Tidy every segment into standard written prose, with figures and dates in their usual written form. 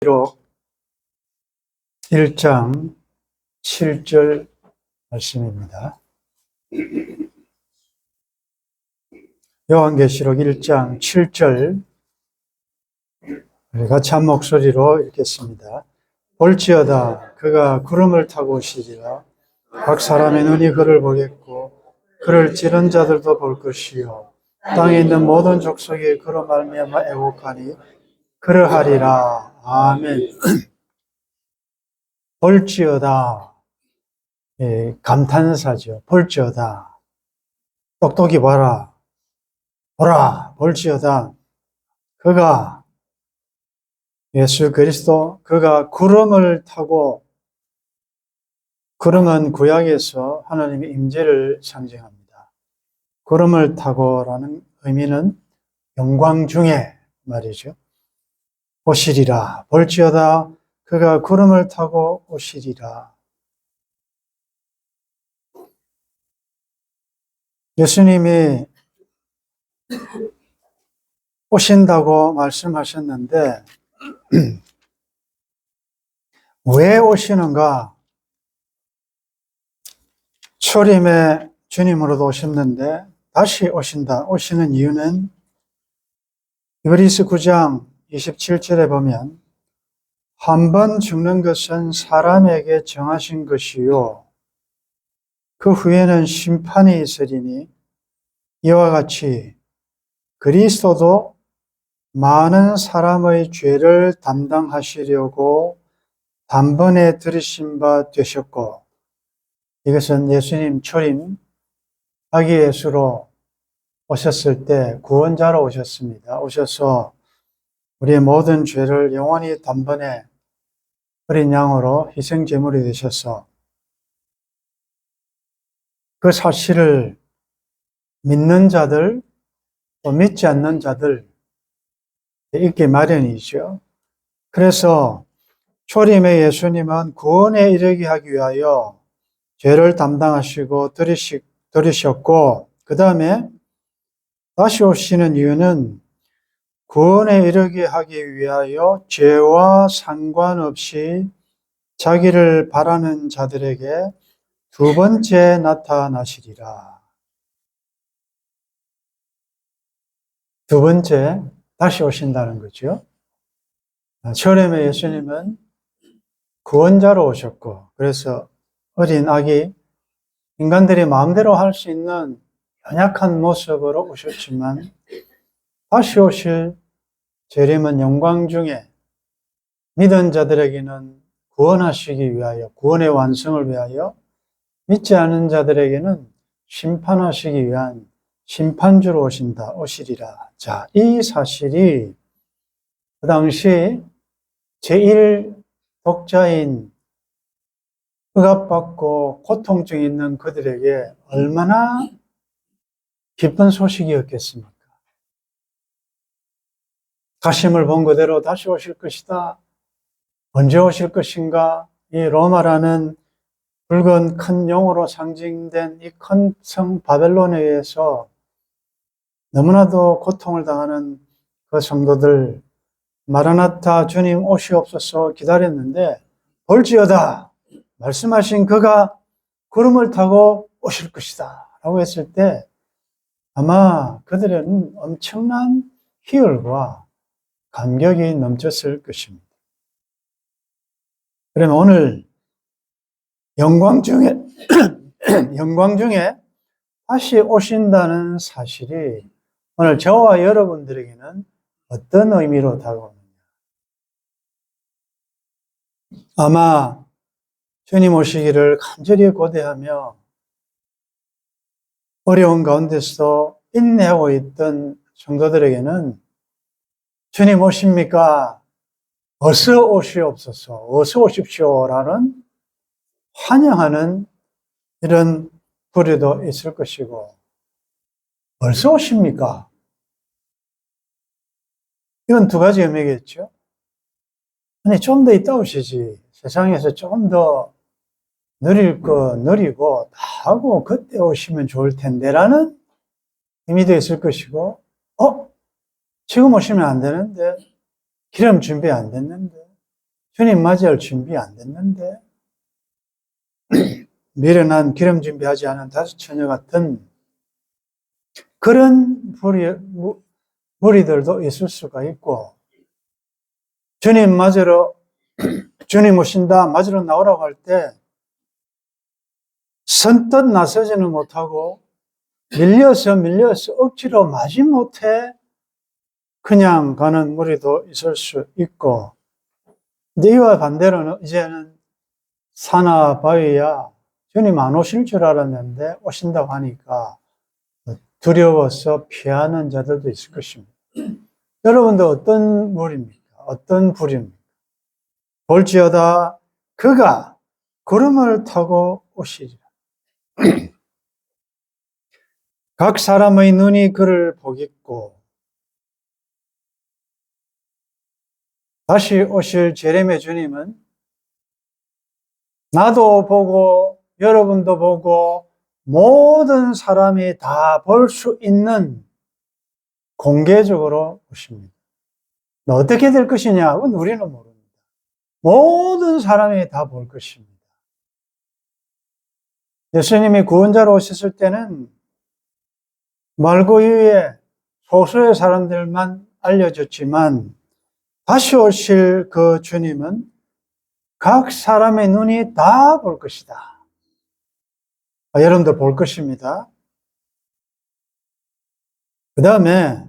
비록 1장 7절 말씀입니다. 요한계시록 1장 7절 우리 같이 한 목소리로 읽겠습니다. 볼지어다 그가 구름을 타고 오시리라. 각 사람의 눈이 그를 보겠고 그를 찌른 자들도 볼 것이요 땅에 있는 모든 족속이 그로 말미암아 애곡하니 그러하리라. 아멘. 볼지어다. 감탄사죠. 볼지어다. 똑똑히 봐라. 보라. 볼지어다. 그가 예수 그리스도 그가 구름을 타고, 구름은 구약에서 하나님의 임재를 상징합니다. 구름을 타고라는 의미는 영광 중에 말이죠. 오시리라. 볼지어다 그가 구름을 타고 오시리라. 예수님이 오신다고 말씀하셨는데 왜 오시는가? 초림에 주님으로도 오셨는데 다시 오신다. 오시는 이유는 히브리서 9장 27절에 보면 한 번 죽는 것은 사람에게 정하신 것이요 그 후에는 심판이 있으리니 이와 같이 그리스도도 많은 사람의 죄를 담당하시려고 단번에 들으신 바 되셨고, 이것은 예수님 초림 아기 예수로 오셨을 때 구원자로 오셨습니다. 오셔서 우리의 모든 죄를 영원히 단번에 어린 양으로 희생 제물이 되셔서 그 사실을 믿는 자들 또 믿지 않는 자들 있기 마련이죠. 그래서 초림의 예수님은 구원에 이르게 하기 위하여 죄를 담당하시고 들으셨고, 그 다음에 다시 오시는 이유는 구원에 이르게 하기 위하여 죄와 상관없이 자기를 바라는 자들에게 두 번째 나타나시리라. 두 번째 다시 오신다는 거죠. 초림의 예수님은 구원자로 오셨고, 그래서 어린 아기, 인간들이 마음대로 할 수 있는 연약한 모습으로 오셨지만 다시 오실 재림은 영광 중에 믿은 자들에게는 구원하시기 위하여, 구원의 완성을 위하여, 믿지 않은 자들에게는 심판하시기 위한 심판주로 오시리라. 자, 이 사실이 그 당시 제1독자인 억압받고 고통증이 있는 그들에게 얼마나 기쁜 소식이었겠습니까? 가심을 본 그대로 다시 오실 것이다. 언제 오실 것인가? 이 로마라는 붉은 큰 용으로 상징된 이 큰 성 바벨론에 의해서 너무나도 고통을 당하는 그 성도들, 마라나타 주님 오시옵소서 기다렸는데 볼지어다 말씀하신 그가 구름을 타고 오실 것이다 라고 했을 때 아마 그들은 엄청난 희열과 감격이 넘쳤을 것입니다. 그러면 오늘 영광 중에 다시 오신다는 사실이 오늘 저와 여러분들에게는 어떤 의미로 다가오느냐? 아마 주님 오시기를 간절히 고대하며 어려운 가운데서 인내하고 있던 성도들에게는 주님 오십니까? 어서 오시옵소서, 어서 오십시오라는 환영하는 이런 부류도 있을 것이고, 벌써 오십니까? 이건 두 가지 의미겠죠. 아니, 좀 더 있다 오시지. 세상에서 조금 더 느릴 거 느리고 다 하고 그때 오시면 좋을 텐데라는 의미도 있을 것이고, 지금 오시면 안 되는데, 기름 준비 안 됐는데, 주님 맞이할 준비 안 됐는데 미련한 기름 준비하지 않은 다섯 처녀 같은 그런 무리들도 있을 수가 있고, 주님 맞으러, 주님 오신다 맞으러 나오라고 할 때 선뜻 나서지는 못하고 밀려서 억지로 마지못해 그냥 가는 무리도 있을 수 있고, 이와 반대로는 이제는 산하 바위야 주님 안 오실 줄 알았는데 오신다고 하니까 두려워서 피하는 자들도 있을 것입니다. 여러분도 어떤 무리입니까? 어떤 부류입니까? 볼지어다 그가 구름을 타고 오시리라. 각 사람의 눈이 그를 보겠고, 다시 오실 재림의 주님은 나도 보고 여러분도 보고 모든 사람이 다 볼 수 있는 공개적으로 오십니다. 어떻게 될 것이냐? 그건 우리는 모릅니다. 모든 사람이 다 볼 것입니다. 예수님이 구원자로 오셨을 때는 말고 위에 소수의 사람들만 알려졌지만 다시 오실 그 주님은 각 사람의 눈이 다 볼 것이다. 여러분들 볼 것입니다. 그 다음에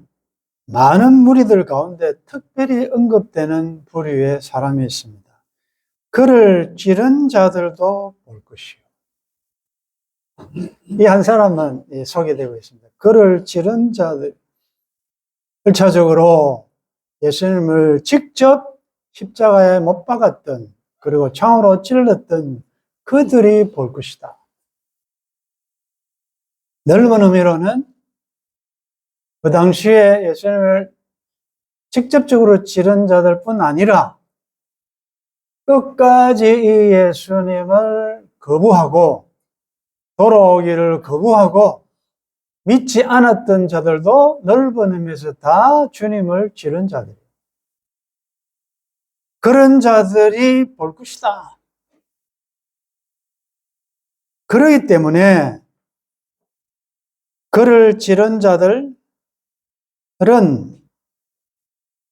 많은 무리들 가운데 특별히 언급되는 부류의 사람이 있습니다. 그를 찌른 자들도 볼 것이요. 이 한 사람은 소개되고 있습니다. 그를 찌른 자들. 1차적으로 예수님을 직접 십자가에 못 박았던, 그리고 창으로 찔렀던 그들이 볼 것이다. 넓은 의미로는 그 당시에 예수님을 직접적으로 찌른 자들뿐 아니라 끝까지 이 예수님을 거부하고 돌아오기를 거부하고 믿지 않았던 자들도 넓은 의미에서 다 주님을 찌른 자들. 그런 자들이 볼 것이다. 그렇기 때문에 그를 찌른 자들은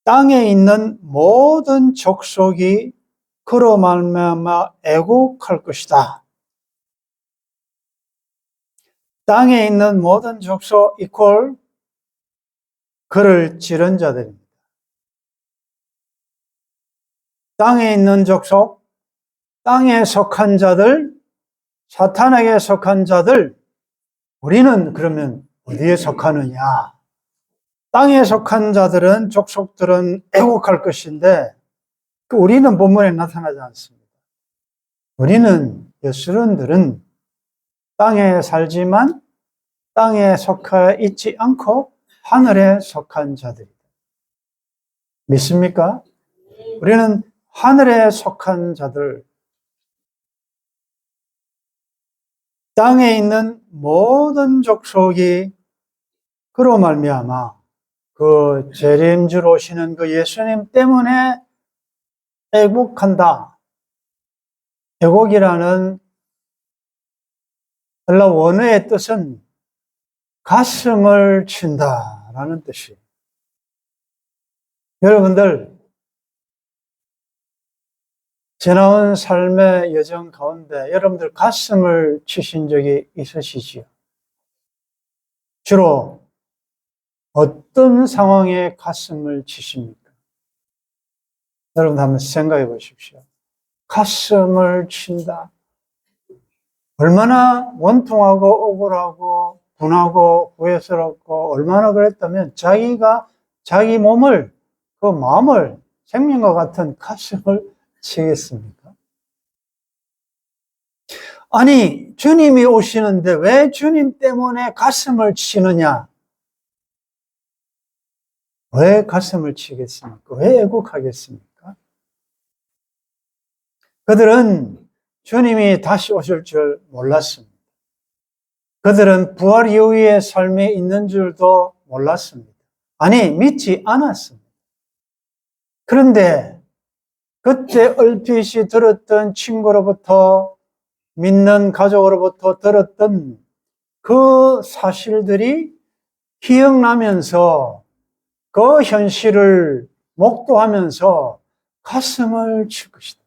땅에 있는 모든 족속이 그로 말미암아 애곡할 것이다. 땅에 있는 모든 족속 이퀄 그를 찌른 자들입니다. 땅에 있는 족속, 땅에 속한 자들, 사탄에게 속한 자들, 우리는 그러면 어디에 속하느냐? 땅에 속한 자들은, 족속들은 애곡할 것인데 우리는 본문에 나타나지 않습니다. 우리는, 예수른들은 땅에 살지만 땅에 속해 있지 않고 하늘에 속한 자들이다. 믿습니까? 우리는 하늘에 속한 자들, 땅에 있는 모든 족속이 그로 말미암아 그 재림주로 오시는 그 예수님 때문에 애곡한다. 애곡이라는 헬라 원어의 뜻은 가슴을 친다라는 뜻이에요. 여러분들, 지나온 삶의 여정 가운데 여러분들 가슴을 치신 적이 있으시지요? 주로 어떤 상황에 가슴을 치십니까? 여러분 한번 생각해 보십시오. 가슴을 친다. 얼마나 원통하고 억울하고 분하고 후회스럽고 얼마나 그랬다면 자기가 자기 몸을, 그 마음을 생명과 같은 가슴을 치겠습니까? 아니, 주님이 오시는데 왜 주님 때문에 가슴을 치느냐? 왜 가슴을 치겠습니까? 왜 애국하겠습니까? 그들은 주님이 다시 오실 줄 몰랐습니다. 그들은 부활 이후의 삶이 있는 줄도 몰랐습니다. 아니, 믿지 않았습니다. 그런데 그때 얼핏이 들었던 친구로부터, 믿는 가족으로부터 들었던 그 사실들이 기억나면서 그 현실을 목도하면서 가슴을 칠 것이다.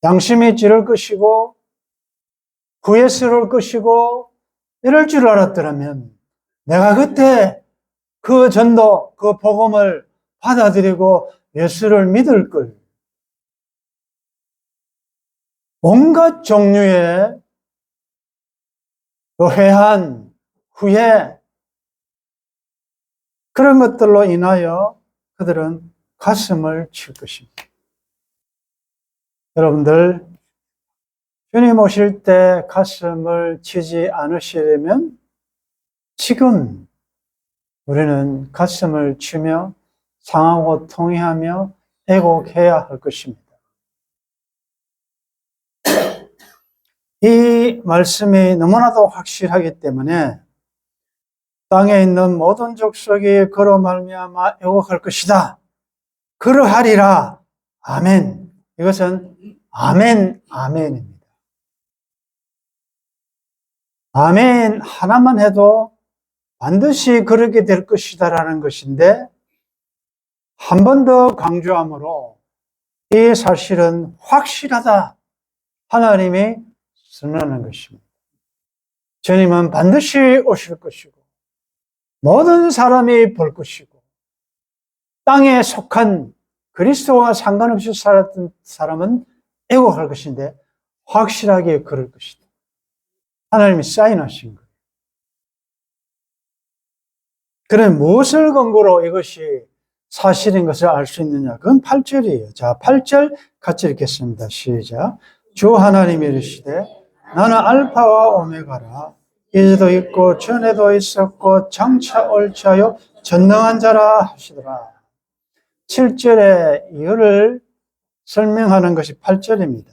양심이 찌를 것이고 후회스러울 것이고 이럴 줄 알았더라면 내가 그때 그 전도, 그 복음을 받아들이고 예수를 믿을 걸. 온갖 종류의 회한, 후회, 그런 것들로 인하여 그들은 가슴을 칠 것입니다. 여러분들, 주님 오실 때 가슴을 치지 않으시려면 지금 우리는 가슴을 치며 상하고 통회하며 애곡해야 할 것입니다. 이 말씀이 너무나도 확실하기 때문에 땅에 있는 모든 족속이 그로 말미암아 애곡할 것이다. 그러하리라. 아멘. 이것은 아멘, 아멘입니다. 아멘 하나만 해도 반드시 그렇게 될 것이다라는 것인데 한 번 더 강조함으로 이 사실은 확실하다. 하나님이 선언하는 것입니다. 주님은 반드시 오실 것이고 모든 사람이 볼 것이고 땅에 속한 그리스도와 상관없이 살았던 사람은 애곡할 것인데 확실하게 그럴 것이다. 하나님이 사인하신 거예요. 그럼 무엇을 근거로 이것이 사실인 것을 알 수 있느냐? 그건 8절이에요. 자, 8절 같이 읽겠습니다. 시작. 주 하나님이 이르시되 나는 알파와 오메가라. 이제도 있고 전에도 있었고 장차 올 자요 전능한 자라 하시더라. 7절의 이유를 설명하는 것이 8절입니다.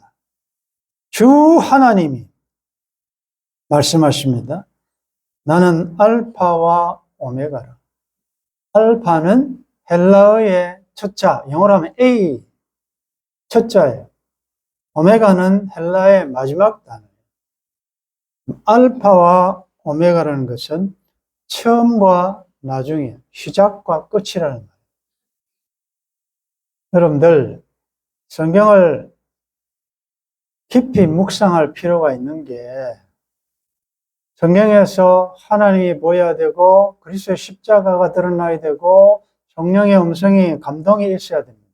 주 하나님이 말씀하십니다. 나는 알파와 오메가라. 알파는 헬라어의 첫자, 영어로 하면 A, 첫자예요. 오메가는 헬라의 마지막 단어예요. 알파와 오메가라는 것은 처음과 나중에 시작과 끝이라는 말이에요. 여러분들 성경을 깊이 묵상할 필요가 있는 게 성경에서 하나님이 보여야 되고 그리스도의 십자가가 드러나야 되고 성령의 음성이 감동이 있어야 됩니다.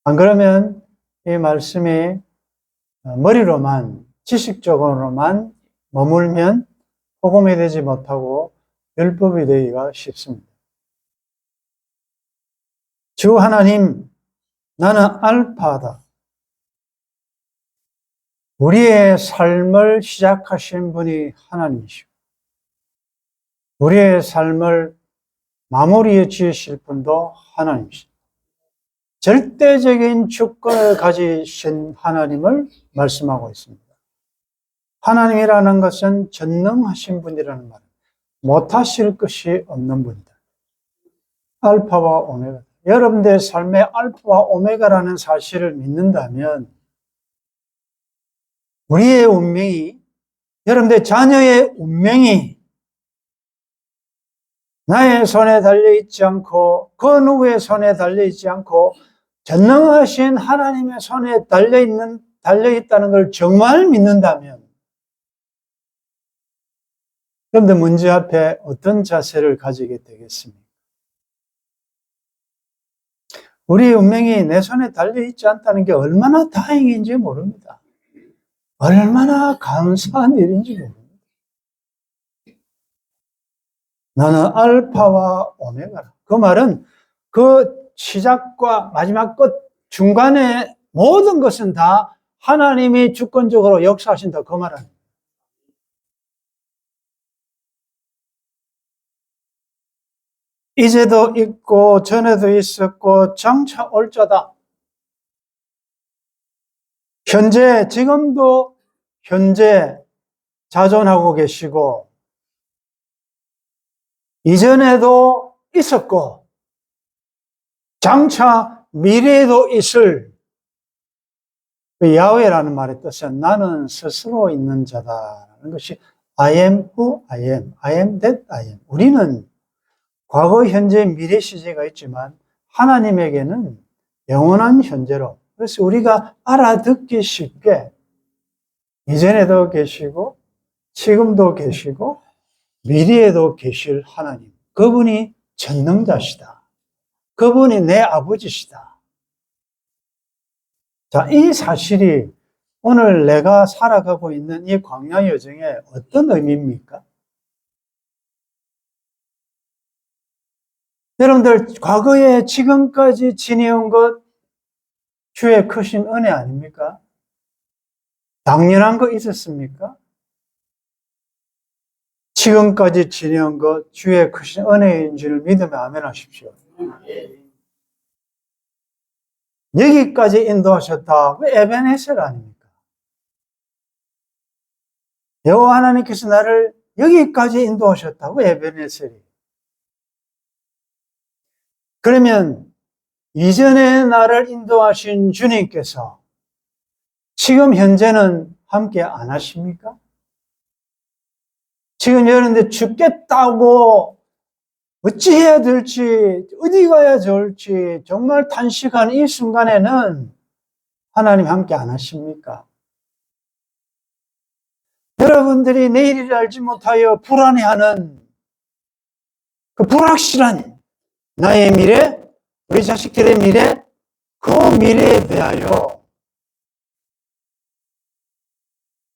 안 그러면 이 말씀이 머리로만 지식적으로만 머물면 복음이 되지 못하고 율법이 되기가 쉽습니다. 주 하나님, 나는 알파다. 우리의 삶을 시작하신 분이 하나님이시고 우리의 삶을 마무리해 주실 분도 하나님이십니다. 절대적인 주권을 가지신 하나님을 말씀하고 있습니다. 하나님이라는 것은 전능하신 분이라는 말입니다. 못하실 것이 없는 분이다. 알파와 오메가. 여러분들의 삶의 알파와 오메가라는 사실을 믿는다면 우리의 운명이, 여러분들의 자녀의 운명이 나의 손에 달려있지 않고 그 누구의 손에 달려있지 않고 전능하신 하나님의 손에 달려있다는 걸 정말 믿는다면 그런데 문제 앞에 어떤 자세를 가지게 되겠습니까? 우리의 운명이 내 손에 달려있지 않다는 게 얼마나 다행인지 모릅니다. 얼마나 감사한 일인지 모릅니다. 나는 알파와 오메가라. 그 말은 그 시작과 마지막 끝 중간에 모든 것은 다 하나님이 주권적으로 역사하신다. 그 말 아닙니다. 이제도 있고 전에도 있었고 장차 올 자다. 현재 지금도 현재 자존하고 계시고 이전에도 있었고 장차 미래에도 있을 그 야훼라는 말의 뜻은 나는 스스로 있는 자다라는 것이 I am who I am, I am that I am. 우리는 과거, 현재, 미래 시제가 있지만 하나님에게는 영원한 현재로, 그래서 우리가 알아듣기 쉽게 이전에도 계시고 지금도 계시고 미래에도 계실 하나님, 그분이 전능자시다. 그분이 내 아버지시다. 자, 이 사실이 오늘 내가 살아가고 있는 이 광야 여정에 어떤 의미입니까? 여러분들, 과거에 지금까지 지내온 것 주의 크신 은혜 아닙니까? 당연한 거 있었습니까? 지금까지 지내온 것 주의 크신 은혜인 줄 믿으면 아멘 하십시오. 여기까지 인도하셨다. 왜 에벤에셀 아닙니까? 여호와 하나님께서 나를 여기까지 인도하셨다. 왜 에벤에셀이? 그러면 이전에 나를 인도하신 주님께서 지금 현재는 함께 안 하십니까? 지금 여러분들 죽겠다고 어찌해야 될지, 어디 가야 좋을지 정말 단식한 이 순간에는 하나님 함께 안 하십니까? 여러분들이 내일을 알지 못하여 불안해하는 그 불확실한 나의 미래, 우리 자식들의 미래, 그 미래에 대하여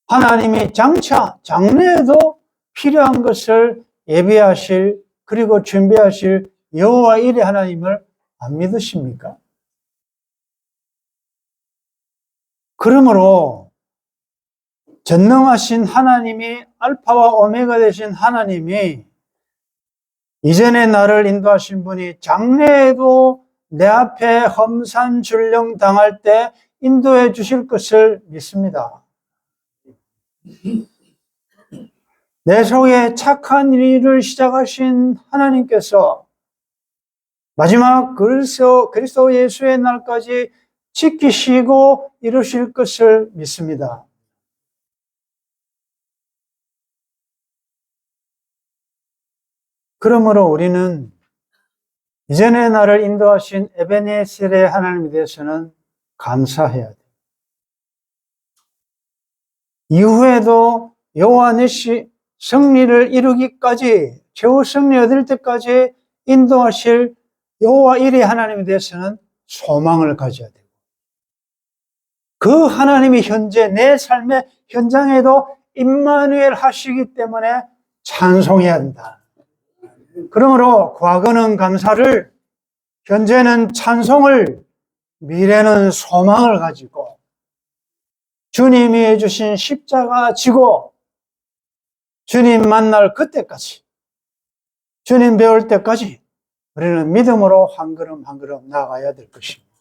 하나님이 장차, 장래에도 필요한 것을 예비하실, 그리고 준비하실 여호와 일의 하나님을 안 믿으십니까? 그러므로 전능하신 하나님이, 알파와 오메가 되신 하나님이 이전에 나를 인도하신 분이 장래에도 내 앞에 험산줄령 당할 때 인도해 주실 것을 믿습니다. 내 속에 착한 일을 시작하신 하나님께서 마지막 그리스도 예수의 날까지 지키시고 이루실 것을 믿습니다. 그러므로 우리는 이전에 나를 인도하신 에베네셀의 하나님에 대해서는 감사해야 돼요. 이후에도 여호와 내시 승리를 이루기까지, 최후 승리 얻을 때까지 인도하실 여호와 일의 하나님에 대해서는 소망을 가져야 돼요. 그 하나님이 현재 내 삶의 현장에도 임마누엘 하시기 때문에 찬송해야 한다. 그러므로 과거는 감사를, 현재는 찬송을, 미래는 소망을 가지고 주님이 해주신 십자가 지고 주님 만날 그때까지, 주님 배울 때까지 우리는 믿음으로 한 걸음 한 걸음 나아가야 될 것입니다.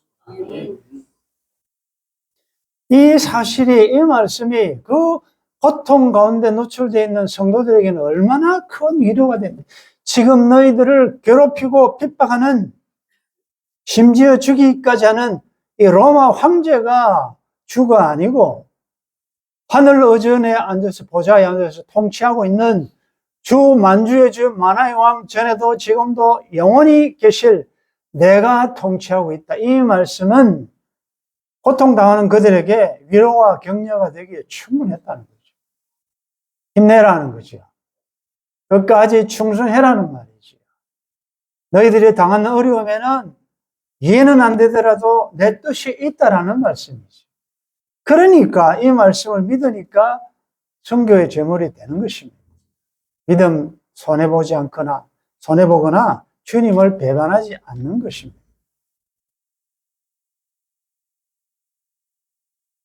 이 사실이, 이 말씀이 그 고통 가운데 노출되어 있는 성도들에게는 얼마나 큰 위로가 됩니다. 지금 너희들을 괴롭히고 핍박하는, 심지어 죽이기까지 하는 이 로마 황제가 주가 아니고 하늘 의전에 앉아서, 보좌에 앉아서 통치하고 있는 주 만주의 주 만화의 왕, 전에도 지금도 영원히 계실 내가 통치하고 있다. 이 말씀은 고통당하는 그들에게 위로와 격려가 되기에 충분했다는 거죠. 힘내라는 거죠. 끝까지 충성해라는 말이죠. 너희들이 당하는 어려움에는 이해는 안 되더라도 내 뜻이 있다라는 말씀이죠. 그러니까 이 말씀을 믿으니까 선교의 제물이 되는 것입니다. 믿음 손해보지 않거나, 손해보거나 주님을 배반하지 않는 것입니다.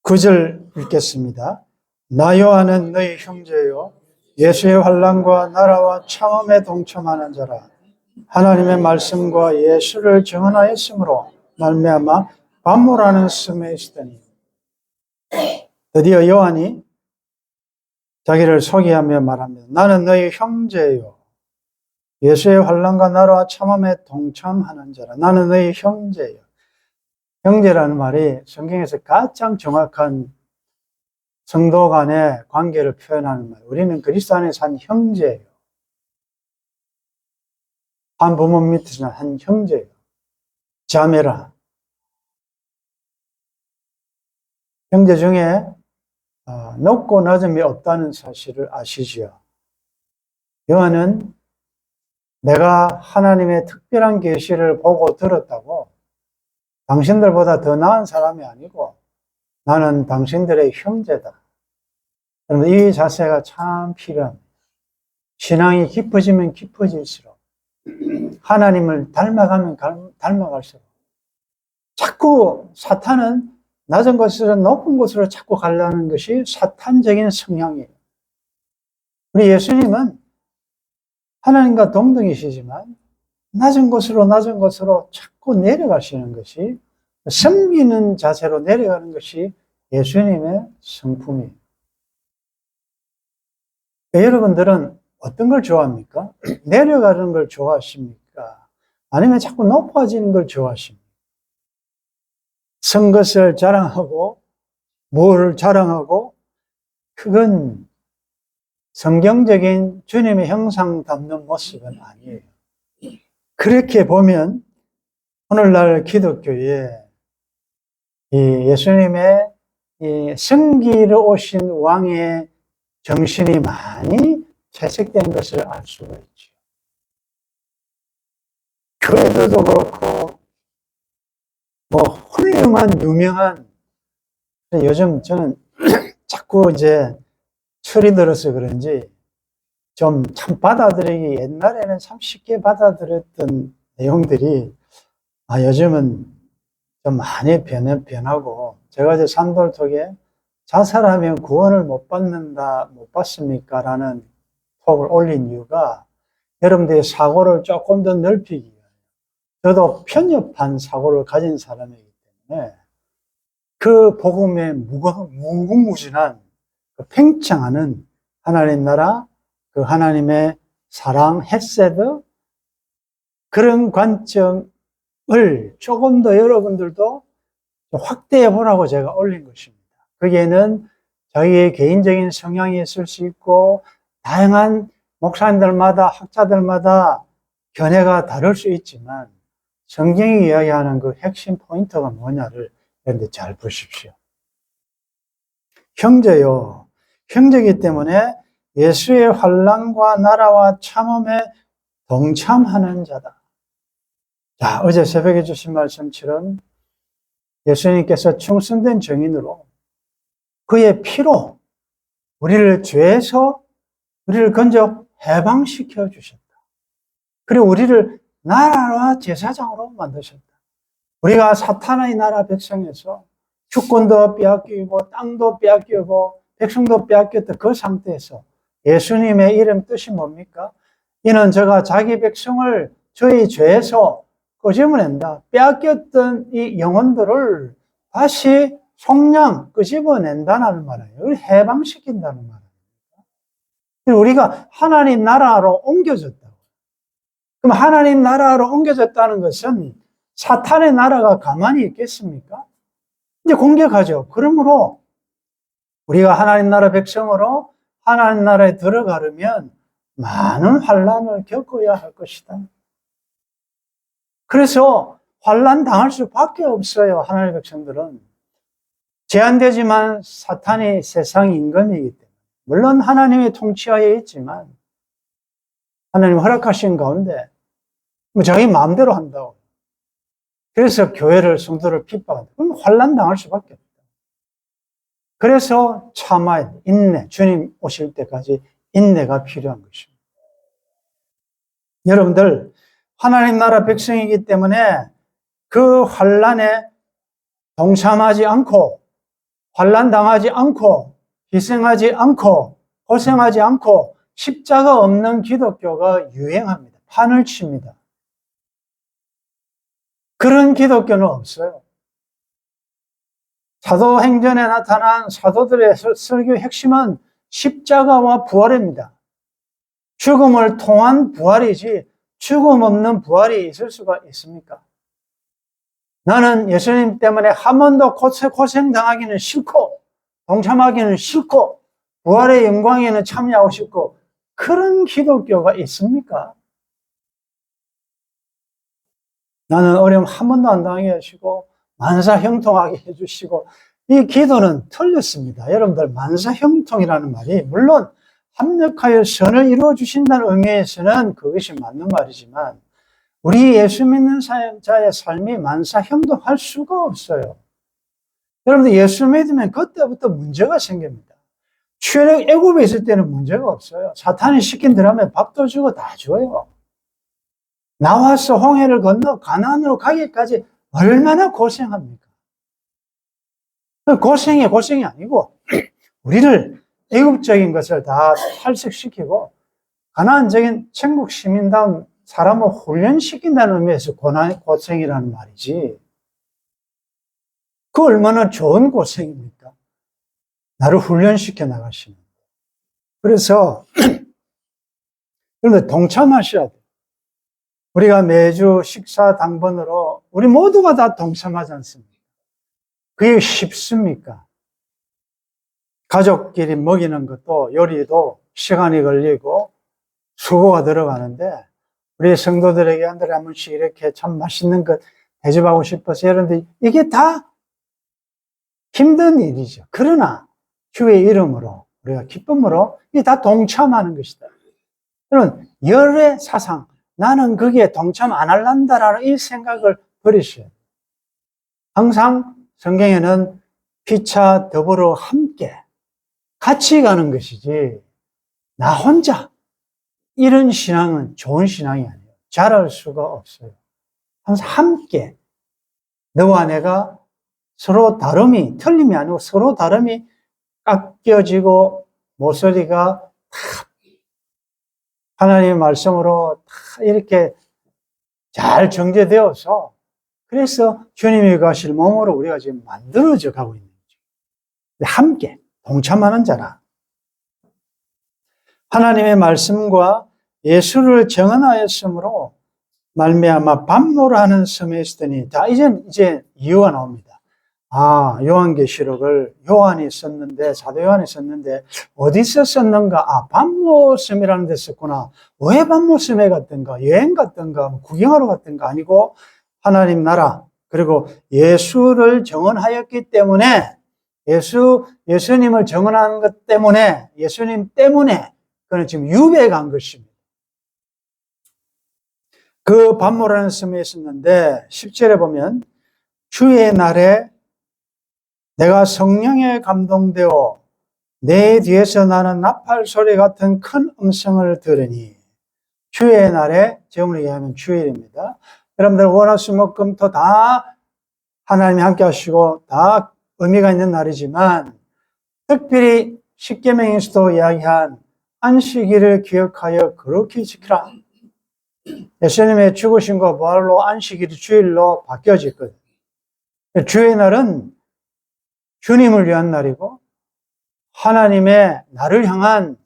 9절 읽겠습니다. 나 요한은 너희 형제요 예수의 환난과 나라와 참음에 동참하는 자라. 하나님의 말씀과 예수를 증언하였으므로 말미암아 반모라는 sm에 있으더니. 드디어 요한이 자기를 소개하며 말합니다. 나는 너희 형제요 예수의 환난과 나라와 참음에 동참하는 자라. 나는 너희 형제요. 형제라는 말이 성경에서 가장 정확한 성도 간의 관계를 표현하는 말. 우리는 그리스도 안에서 한 형제예요. 한 부모 밑에서 한 형제예요. 자매라. 형제 중에 높고 낮음이 없다는 사실을 아시죠? 요한은 내가 하나님의 특별한 계시를 보고 들었다고 당신들보다 더 나은 사람이 아니고 나는 당신들의 형제다. 여러분, 이 자세가 참 필요합니다. 신앙이 깊어지면 깊어질수록 하나님을 닮아가면 닮아갈수록 자꾸 사탄은 낮은 곳에서 높은 곳으로 자꾸 가려는 것이 사탄적인 성향이에요. 우리 예수님은 하나님과 동등이시지만 낮은 곳으로 자꾸 내려가시는 것이, 섬기는 자세로 내려가는 것이 예수님의 성품이에요. 여러분들은 어떤 걸 좋아합니까? 내려가는 걸 좋아하십니까? 아니면 자꾸 높아지는 걸 좋아하십니까? 선 것을 자랑하고 뭐를 자랑하고, 그건 성경적인 주님의 형상 담는 모습은 아니에요. 그렇게 보면 오늘날 기독교에 이 예수님의 이 승기로 오신 왕의 정신이 많이 채색된 것을 알 수가 있죠. 교회들도 그렇고 훌륭한 유명한, 요즘 저는 자꾸 이제 철이 들어서 그런지 좀 참 받아들이기, 옛날에는 참 쉽게 받아들였던 내용들이 요즘은 좀 많이 변하고, 제가 이제 산돌톡에 자살하면 구원을 못 받습니까? 라는 톡을 올린 이유가 여러분들의 사고를 조금 더 넓히기 위해요. 저도 편협한 사고를 가진 사람이기 때문에 그 복음의 무궁무진한 팽창하는 하나님 나라, 그 하나님의 사랑, 헤세드, 그런 관점을 조금 더 여러분들도 확대해 보라고 제가 올린 것입니다. 거기에는 자기의 개인적인 성향이 있을 수 있고, 다양한 목사님들마다, 학자들마다 견해가 다를 수 있지만, 성경이 이야기하는 그 핵심 포인트가 뭐냐를 여러분들 잘 보십시오. 형제요. 형제이기 때문에 예수의 환난과 나라와 참음에 동참하는 자다. 자, 어제 새벽에 주신 말씀처럼 예수님께서 충성된 증인으로 그의 피로 우리를 죄에서 우리를 건져 해방시켜 주셨다. 그리고 우리를 나라와 제사장으로 만드셨다. 우리가 사탄의 나라 백성에서 주권도 빼앗기고 땅도 빼앗기고 백성도 빼앗겼던 그 상태에서 예수님의 이름 뜻이 뭡니까? 이는 저가 자기 백성을 저희 죄에서 끄집어낸다. 빼앗겼던 이 영혼들을 다시 속량 끄집어낸다는 말이에요. 해방시킨다는 말이에요. 우리가 하나님 나라로 옮겨졌다. 그럼 하나님 나라로 옮겨졌다는 것은 사탄의 나라가 가만히 있겠습니까? 이제 공격하죠. 그러므로 우리가 하나님 나라 백성으로 하나님 나라에 들어가려면 많은 환난을 겪어야 할 것이다. 그래서 환난 당할 수밖에 없어요. 하나님의 백성들은. 제한되지만 사탄이 세상 임금이기 때문에, 물론 하나님의 통치하에 있지만 하나님 허락하신 가운데 자기 마음대로 한다고. 그래서 교회를, 성도를 핍박한다. 그럼 환난 당할 수밖에 없다. 그래서 참아야 돼. 인내. 주님 오실 때까지 인내가 필요한 것입니다. 여러분들, 하나님 나라 백성이기 때문에 그 환난에 동참하지 않고, 환난 당하지 않고, 희생하지 않고, 고생하지 않고, 십자가 없는 기독교가 유행합니다. 판을 칩니다. 그런 기독교는 없어요. 사도행전에 나타난 사도들의 설교의 핵심은 십자가와 부활입니다. 죽음을 통한 부활이지 죽음 없는 부활이 있을 수가 있습니까? 나는 예수님 때문에 한 번도 고생당하기는 싫고 동참하기는 싫고 부활의 영광에는 참여하고 싶고 그런 기독교가 있습니까? 나는 어려움 한 번도 안 당하게 하시고 만사형통하게 해주시고 이 기도는 틀렸습니다. 여러분들 만사형통이라는 말이 물론 합력하여 선을 이루어 주신다는 의미에서는 그것이 맞는 말이지만 우리 예수 믿는 자의 삶이 만사형통할 수가 없어요. 여러분들 예수 믿으면 그때부터 문제가 생깁니다. 출애굽 애굽에 있을 때는 문제가 없어요. 사탄이 시킨 대로 하면 밥도 주고 다 줘요. 나와서 홍해를 건너 가나안으로 가기까지 얼마나 고생합니까? 고생이 아니고 우리를 애국적인 것을 다 탈색시키고 가나안적인 천국 시민다운 사람을 훈련시킨다는 의미에서 고생이라는 말이지. 그 얼마나 좋은 고생입니까? 나를 훈련시켜 나가시는. 그래서 그런데 동참하셔야 돼요. 우리가 매주 식사 당번으로 우리 모두가 다 동참하지 않습니까? 그게 쉽습니까? 가족끼리 먹이는 것도 요리도 시간이 걸리고 수고가 들어가는데 우리 성도들에게 한 달에 한 번씩 이렇게 참 맛있는 것 대접하고 싶어서 여러분들 이게 다 힘든 일이죠. 그러나 주의 이름으로 우리가 기쁨으로 이게 다 동참하는 것이다. 여러분 열의 사상 나는 거기에 동참 안 할란다라는 이 생각을 버리셔야 돼요. 항상 성경에는 피차 더불어 함께 같이 가는 것이지 나 혼자 이런 신앙은 좋은 신앙이 아니에요. 잘할 수가 없어요. 항상 함께 너와 내가 서로 다름이 틀림이 아니고 서로 다름이 깎여지고 모서리가 다 하나님의 말씀으로 다 이렇게 잘 정제되어서 그래서 주님이 가실 몸으로 우리가 지금 만들어져 가고 있는 거죠. 함께 동참하는 자라. 하나님의 말씀과 예수를 정언하였으므로 말미암아 반모하는 섬에 있으더니 다 이제 이유가 나옵니다. 아, 요한계시록을 요한이 썼는데 사도 요한이 썼는데 어디서 썼는가? 아, 반모섬이라는 데 썼구나. 왜 반모섬에 갔던가? 여행 갔던가? 구경하러 갔던가? 아니고 하나님 나라 그리고 예수를 정언하였기 때문에 예수님을 정언한 것 때문에 예수님 때문에 그는 지금 유배에 간 것입니다. 그 반모라는 섬에 있었는데 10절에 보면 주의 날에 내가 성령에 감동되어 내 뒤에서 나는 나팔 소리 같은 큰 음성을 들으니 주의 날에 제목을 얘기하면 주일입니다. 여러분들 월화수목금토 다 하나님이 함께 하시고 다 의미가 있는 날이지만 특별히 십계명에서도 이야기한 안식일을 기억하여 그렇게 지키라. 예수님의 죽으심과 부활로 안식일이 주일로 바뀌어졌거든요. 주의 날은 주님을 위한 날이고 하나님의 나를 향한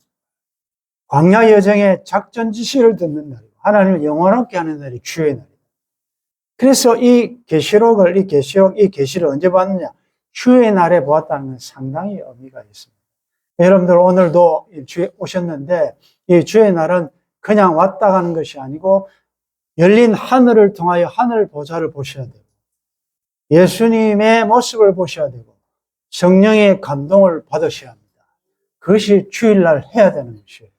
광야 여정의 작전 지시를 듣는 날이고 하나님을 영원하게 하는 날이 주의 날이에요. 그래서 이 계시록을 언제 봤느냐? 주의 날에 보았다는 건 상당히 의미가 있습니다. 여러분들 오늘도 주에 오셨는데 이 주의 날은 그냥 왔다 가는 것이 아니고 열린 하늘을 통하여 하늘 보좌를 보셔야 되고 예수님의 모습을 보셔야 되고 성령의 감동을 받으셔야 합니다. 그것이 주일날 해야 되는 것이에요.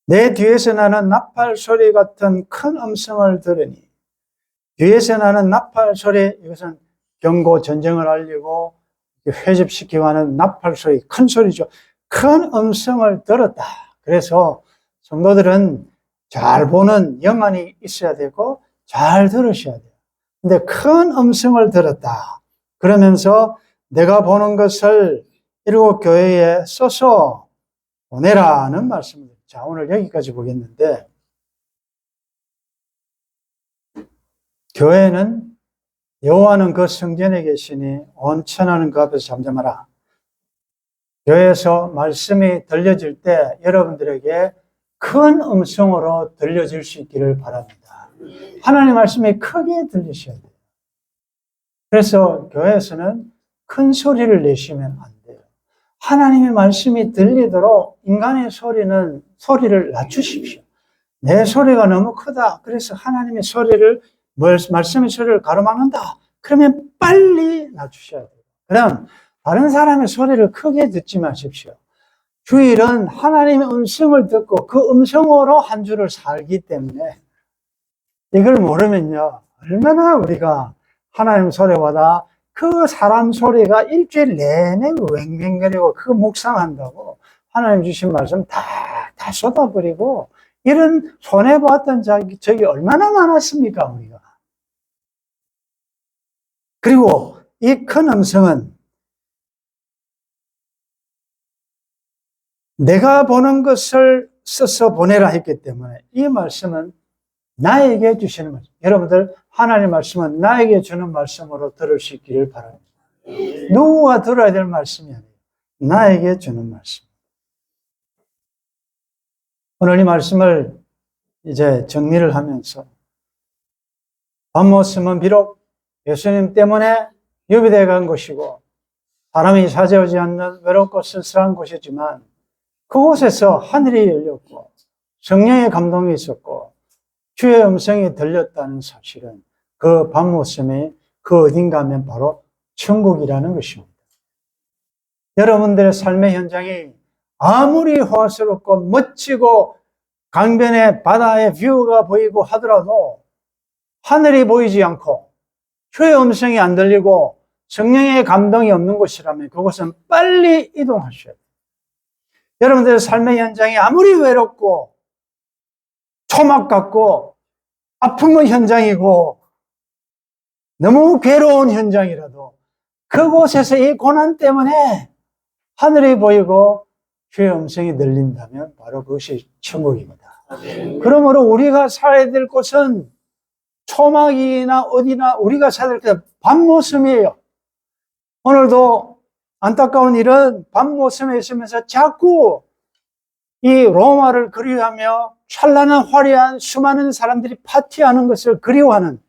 내 뒤에서 나는 나팔 소리 같은 큰 음성을 들으니 뒤에서 나는 나팔 소리 이것은 경고 전쟁을 알리고 회집시키고 하는 나팔 소리 큰 소리죠. 큰 음성을 들었다. 그래서 성도들은 잘 보는 영안이 있어야 되고 잘 들으셔야 돼요. 근데 큰 음성을 들었다. 그러면서 내가 보는 것을 일곱 교회에 써서 보내라는 말씀입니다. 자, 오늘 여기까지 보겠는데 교회는 여호와는 그 성전에 계시니 온 천하는 그 앞에서 잠잠하라. 교회에서 말씀이 들려질 때 여러분들에게 큰 음성으로 들려질 수 있기를 바랍니다. 하나님의 말씀이 크게 들리셔야 돼요. 그래서 교회에서는 큰 소리를 내시면 안 돼요. 하나님의 말씀이 들리도록 인간의 소리를 낮추십시오. 내 소리가 너무 크다. 그래서 하나님의 소리를, 말씀의 소리를 가로막는다. 그러면 빨리 낮추셔야 돼요. 그럼 다른 사람의 소리를 크게 듣지 마십시오. 주일은 하나님의 음성을 듣고 그 음성으로 한 주를 살기 때문에 이걸 모르면요, 얼마나 우리가 하나님 소리보다 그 사람 소리가 일주일 내내 왱왱거리고 그거 묵상한다고 하나님 주신 말씀 다 쏟아버리고 이런 손해보았던 적이 얼마나 많았습니까, 우리가. 그리고 이 큰 음성은 내가 보는 것을 써서 보내라 했기 때문에 이 말씀은 나에게 주시는 말씀. 여러분들, 하나님의 말씀은 나에게 주는 말씀으로 들을 수 있기를 바랍니다. 누구가 들어야 될 말씀이 아니에요. 나에게 주는 말씀. 오늘 이 말씀을 이제 정리를 하면서 밤모습은 비록 예수님 때문에 유비되어 간 곳이고 사람이 찾아오지 않는 외롭고 쓸쓸한 곳이지만 그곳에서 하늘이 열렸고 성령의 감동이 있었고 주의 음성이 들렸다는 사실은 그 밤모습이 그 어딘가 하면 바로 천국이라는 것입니다. 여러분들의 삶의 현장이 아무리 호화스럽고 멋지고 강변의 바다의 뷰가 보이고 하더라도 하늘이 보이지 않고 주의 음성이 안 들리고 성령의 감동이 없는 곳이라면 그곳은 빨리 이동하셔야 돼요. 여러분들의 삶의 현장이 아무리 외롭고 초막 같고 아픔의 현장이고 너무 괴로운 현장이라도 그곳에서 이 고난 때문에 하늘이 보이고 주의 음성이 들린다면 바로 그것이 천국입니다. 그러므로 우리가 살아야 될 곳은 초막이나 어디나 우리가 살아야 될 밤모섬이에요. 오늘도 안타까운 일은 밤모섬에 있으면서 자꾸 이 로마를 그리워하며 찬란한 화려한 수많은 사람들이 파티하는 것을 그리워하는,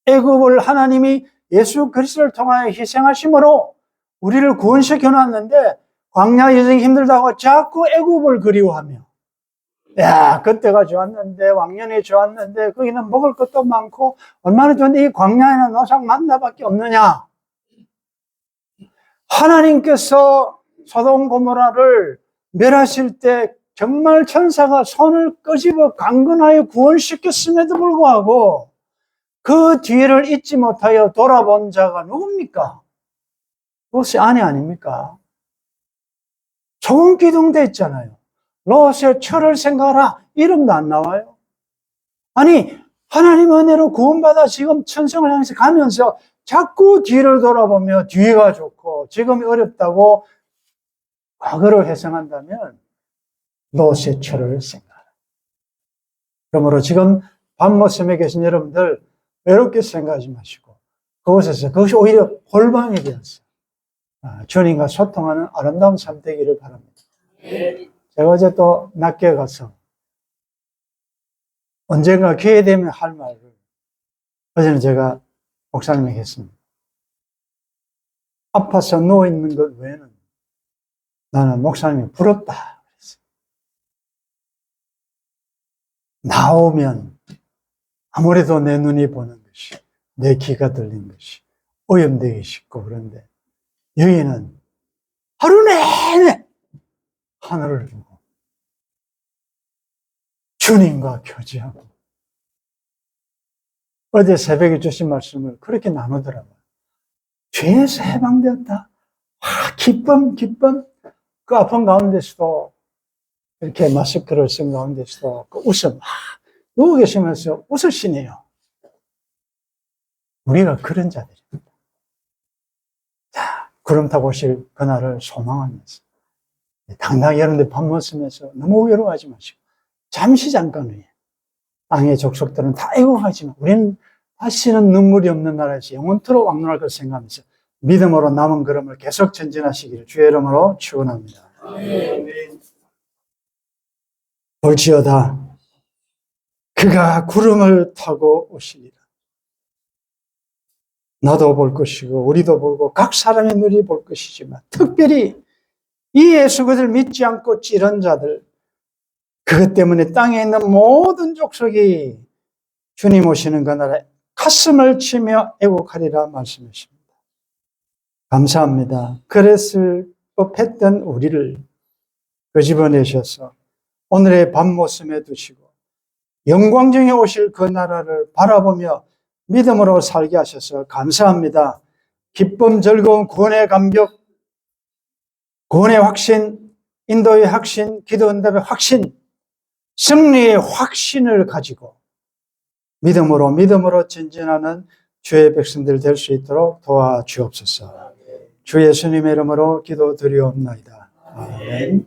애굽을 하나님이 예수 그리스도를 통하여 희생하심으로 우리를 구원시켜 놨는데 광야 여정이 힘들다고 자꾸 애굽을 그리워하며, 야, 그때가 좋았는데, 왕년이 좋았는데, 거기는 먹을 것도 많고 얼마나 좋은데 이 광야에는 노상 만나밖에 없느냐. 하나님께서 소돔 고모라를 멸하실 때 정말 천사가 손을 끄집어 강건하여 구원시켰음에도 불구하고 그 뒤를 잊지 못하여 돌아본 자가 누굽니까? 그것이 아내 아닙니까? 좋은 기둥돼 있잖아요. 롯의 철을 생각하라. 이름도 안 나와요. 아니, 하나님 은혜로 구원받아 지금 천성을 향해서 가면서 자꾸 뒤를 돌아보며 뒤가 좋고 지금이 어렵다고 과거를 회상한다면 롯의 철을 생각하라. 그러므로 지금 밤모섬에 계신 여러분들 외롭게 생각하지 마시고 그곳에서 그것이 오히려 골방이 되었어요. 주님과 소통하는 아름다운 삶 되기를 바랍니다. 제가 어제 또 낮게 가서 언젠가 기회 되면 할 말을 어제는 제가 목사님에게 했습니다. 아파서 누워있는 것 외에는 나는 목사님이 부럽다 그랬어요. 나오면 아무래도 내 눈이 보는 것이, 내 귀가 들린 것이 오염되기 쉽고 그런데 여기는 하루 내내 하늘을 보고 주님과 교제하고 어제 새벽에 주신 말씀을 그렇게 나누더라고요. 죄에서 해방되었다. 기쁨. 그 아픈 가운데서도 이렇게 마스크를 쓴 가운데서도 그 웃음, 누워 계시면서 웃으시네요. 우리가 그런 자들입니다. 자, 구름 타고 오실 그날을 소망하면서 당당히 여러분들 밤모섬에서 너무 외로워하지 마시고 잠시 잠깐 후에 땅의 족속들은 다 애국하지만 우리는 다시는 눈물이 없는 나라에서 영원토록 왕노할 것을 생각하면서 믿음으로 남은 걸음을 계속 전진하시기를 주의 이름으로 축원합니다. 볼지어다 그가 구름을 타고 오시리라. 나도 볼 것이고 우리도 보고 각 사람의 눈이 볼 것이지만 특별히 이 예수 그리스도를 믿지 않고 찌른 자들, 그것 때문에 땅에 있는 모든 족속이 주님 오시는 그날에 가슴을 치며 애곡하리라 말씀하십니다. 감사합니다. 그랬을 법했던 우리를 끄집어내셔서 오늘의 밤 모습에 두시고 영광중에 오실 그 나라를 바라보며 믿음으로 살게 하셔서 감사합니다. 기쁨, 즐거움, 구원의 감격, 구원의 확신, 인도의 확신, 기도 응답의 확신, 승리의 확신을 가지고 믿음으로 전진하는 주의 백성들 될 수 있도록 도와주옵소서. 주 예수님의 이름으로 기도드리옵나이다. 아멘.